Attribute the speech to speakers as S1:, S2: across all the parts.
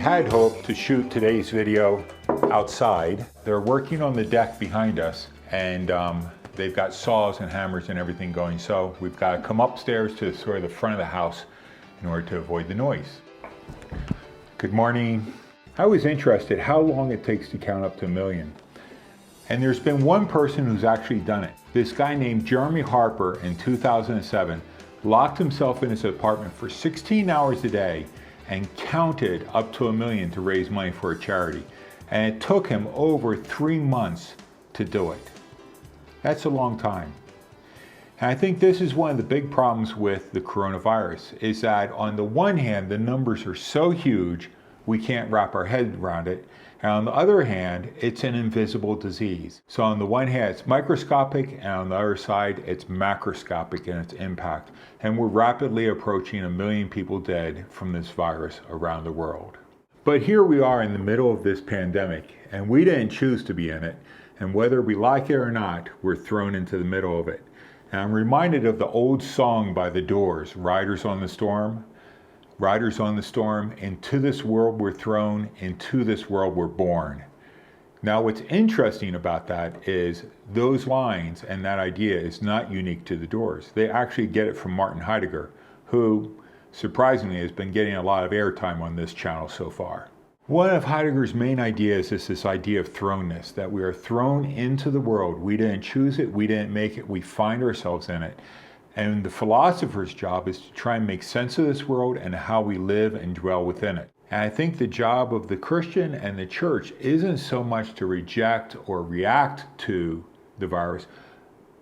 S1: had hoped to shoot today's video outside. They're working on the deck behind us, and they've got saws and hammers and everything going, so we've got to come upstairs to sort of the front of the house in order to avoid the noise. Good morning. I was interested how long it takes to count up to 1 million. And there's been one person who's actually done it. This guy named Jeremy Harper in 2007 locked himself in his apartment for 16 hours a day and counted up to 1 million to raise money for a charity. And it took him over 3 months to do it. That's a long time. And I think this is one of the big problems with the coronavirus, is that on the one hand, the numbers are so huge, we can't wrap our head around it. And on the other hand, it's an invisible disease. So on the one hand, it's microscopic, and on the other side, it's macroscopic in its impact. And we're rapidly approaching 1 million people dead from this virus around the world. But here we are in the middle of this pandemic, and we didn't choose to be in it. And whether we like it or not, we're thrown into the middle of it. And I'm reminded of the old song by The Doors, Riders on the Storm. Riders on the storm, into this world we're thrown, into this world we're born. Now what's interesting about that is those lines and that idea is not unique to the Doors. They actually get it from Martin Heidegger, who surprisingly has been getting a lot of airtime on this channel so far. One of Heidegger's main ideas is this idea of thrownness, that we are thrown into the world. We didn't choose it, we didn't make it, we find ourselves in it. And the philosopher's job is to try and make sense of this world and how we live and dwell within it. And I think the job of the Christian and the church isn't so much to reject or react to the virus,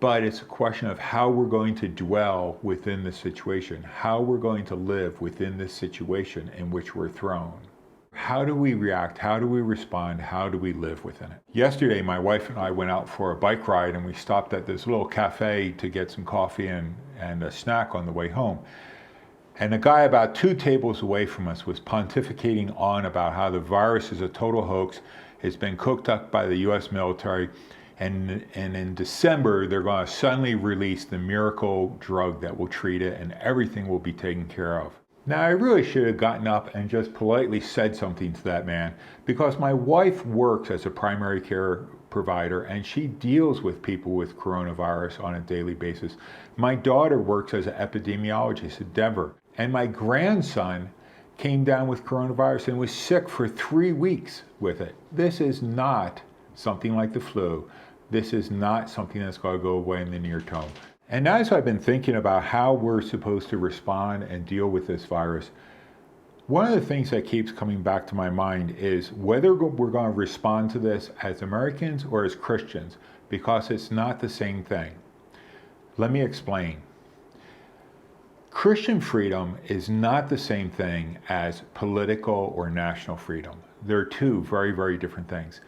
S1: but it's a question of how we're going to dwell within the situation, how we're going to live within this situation in which we're thrown. How do we react? How do we respond? How do we live within it? Yesterday, my wife and I went out for a bike ride, and we stopped at this little cafe to get some coffee and a snack on the way home. And a guy about 2 tables away from us was pontificating on about how the virus is a total hoax. It's been cooked up by the US military. And in December, they're going to suddenly release the miracle drug that will treat it, and everything will be taken care of. Now, I really should have gotten up and just politely said something to that man, because my wife works as a primary care provider and she deals with people with coronavirus on a daily basis. My daughter works as an epidemiologist at Denver, and my grandson came down with coronavirus and was sick for 3 weeks with it. This is not something like the flu. This is not something that's going to go away in the near term. And as I've been thinking about how we're supposed to respond and deal with this virus, one of the things that keeps coming back to my mind is whether we're going to respond to this as Americans or as Christians, because it's not the same thing. Let me explain. Christian freedom is not the same thing as political or national freedom. They're two very, very different things.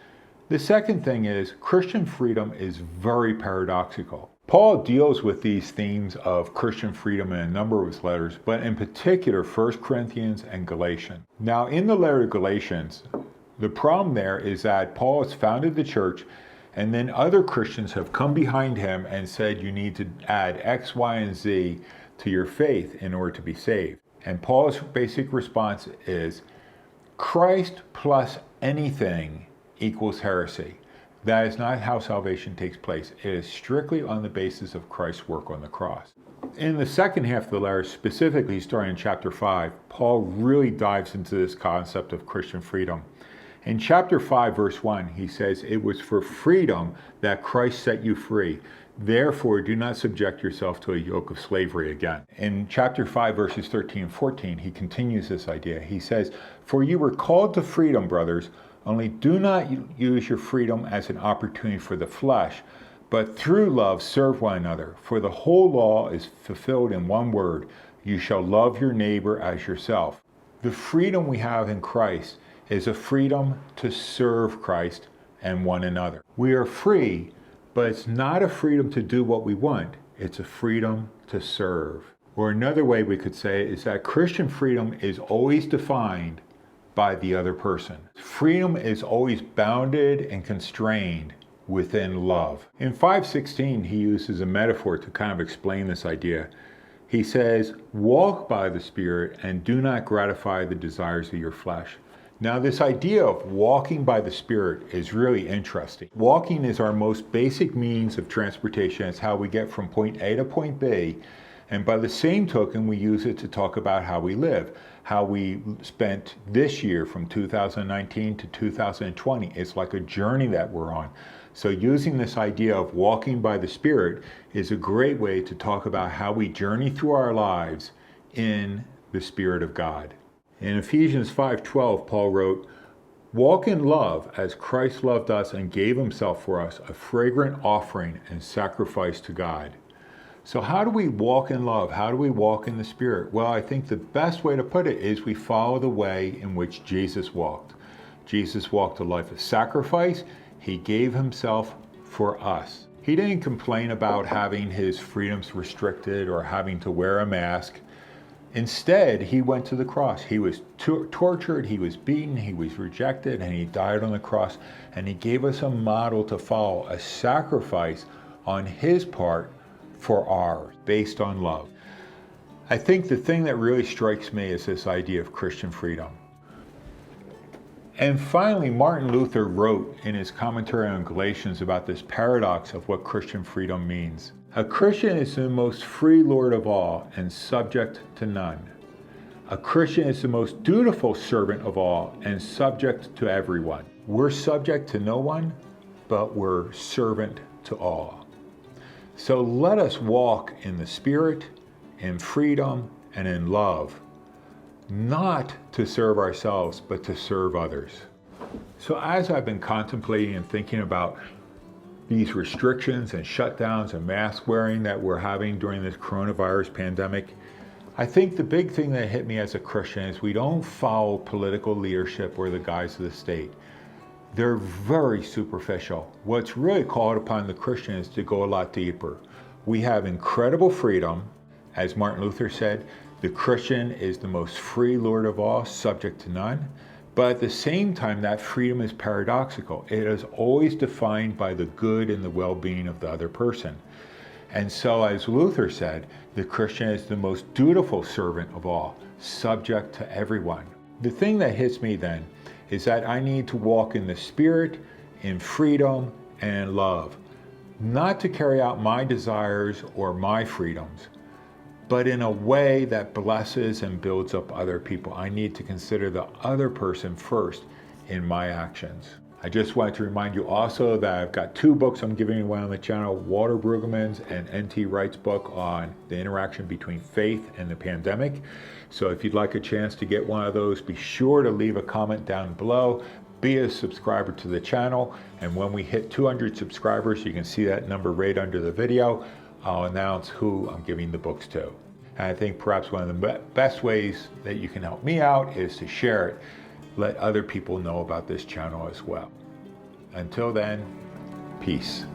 S1: The second thing is Christian freedom is very paradoxical. Paul deals with these themes of Christian freedom in a number of his letters, but in particular 1 Corinthians and Galatians. Now, in the letter to Galatians, the problem there is that Paul has founded the church, and then other Christians have come behind him and said you need to add X, Y, and Z to your faith in order to be saved. And Paul's basic response is Christ plus anything equals heresy. That is not how salvation takes place. It is strictly on the basis of Christ's work on the cross. In the second half of the letter, specifically starting in chapter 5, Paul really dives into this concept of Christian freedom. In chapter 5, verse 1, he says, "It was for freedom that Christ set you free. Therefore, do not subject yourself to a yoke of slavery again." In chapter 5, verses 13 and 14, he continues this idea. He says, "For you were called to freedom, brothers. Only do not use your freedom as an opportunity for the flesh, but through love serve one another. For the whole law is fulfilled in one word, you shall love your neighbor as yourself." The freedom we have in Christ is a freedom to serve Christ and one another. We are free, but it's not a freedom to do what we want. It's a freedom to serve. Or another way we could say it is that Christian freedom is always defined by the other person. Freedom is always bounded and constrained within love. In 5:16, he uses a metaphor to kind of explain this idea. He says, "Walk by the Spirit and do not gratify the desires of your flesh." Now, this idea of walking by the Spirit is really interesting. Walking is our most basic means of transportation. It's how we get from point A to point B. And by the same token, we use it to talk about how we live, how we spent this year from 2019 to 2020. It's like a journey that we're on. So using this idea of walking by the Spirit is a great way to talk about how we journey through our lives in the Spirit of God. In Ephesians 5:12, Paul wrote, "Walk in love as Christ loved us and gave himself for us, a fragrant offering and sacrifice to God." So how do we walk in love? How do we walk in the Spirit? Well, I think the best way to put it is we follow the way in which Jesus walked. Jesus walked a life of sacrifice. He gave himself for us. He didn't complain about having his freedoms restricted or having to wear a mask. Instead, he went to the cross. He was tortured, he was beaten, he was rejected, and he died on the cross. And he gave us a model to follow, a sacrifice on his part for ours, based on love. I think the thing that really strikes me is this idea of Christian freedom. And finally, Martin Luther wrote in his commentary on Galatians about this paradox of what Christian freedom means. A Christian is the most free Lord of all and subject to none. A Christian is the most dutiful servant of all and subject to everyone. We're subject to no one, but we're servant to all. So let us walk in the Spirit, in freedom, and in love, not to serve ourselves, but to serve others. So as I've been contemplating and thinking about these restrictions and shutdowns and mask wearing that we're having during this coronavirus pandemic, I think the big thing that hit me as a Christian is we don't follow political leadership or the guys of the state. They're very superficial. What's really called upon the Christian is to go a lot deeper. We have incredible freedom. As Martin Luther said, the Christian is the most free Lord of all, subject to none. But at the same time, that freedom is paradoxical. It is always defined by the good and the well-being of the other person. And so, as Luther said, the Christian is the most dutiful servant of all, subject to everyone. The thing that hits me then is that I need to walk in the Spirit, in freedom, and in love. Not to carry out my desires or my freedoms, but in a way that blesses and builds up other people. I need to consider the other person first in my actions. I just wanted to remind you also that I've got 2 books I'm giving away on the channel, Walter Brueggemann's and N.T. Wright's book on the interaction between faith and the pandemic. So if you'd like a chance to get one of those, be sure to leave a comment down below. Be a subscriber to the channel, and when we hit 200 subscribers, you can see that number right under the video. I'll announce who I'm giving the books to. And I think perhaps one of the best ways that you can help me out is to share it. Let other people know about this channel as well. Until then, peace.